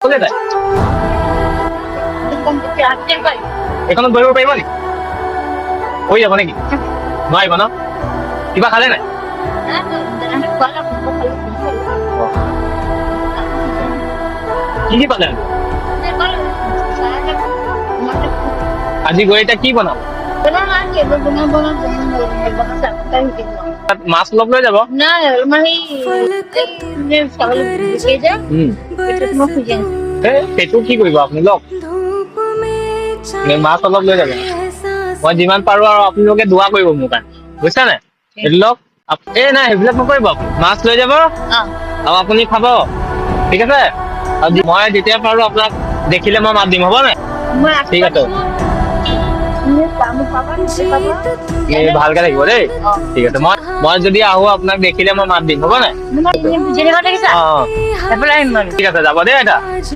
কোনে তাই এখনত বহিব পাৰিব নেকি হৈ যাব নেকি নোৱাৰিব ন কিবা খালে নাই কি পালে আজি গৈ এতিয়া কি বনাব মাছ অলপ লৈ যাব সেইটো কি কৰিব আপুনি লওক মাছ অলপ লৈ যাব মই যিমান পাৰো আৰু আপোনালোকে দোৱা কৰিব মোৰ কাৰণে বুজিছা নাই সেইটো লওক এই নাই সেইবিলাক নকৰিব মাছ লৈ যাব আৰু আপুনি খাব ঠিক আছে আৰু মই যেতিয়া পাৰো আপোনাক দেখিলে মই মাত দিম হ'ব নাই ঠিক আছে ভালকে থাকিব দেই ঠিক আছে মই যদি আহো আপোনাক দেখিলে মই মাত দিম হ'ব নাই ঠিক আছে যাব দেই এটা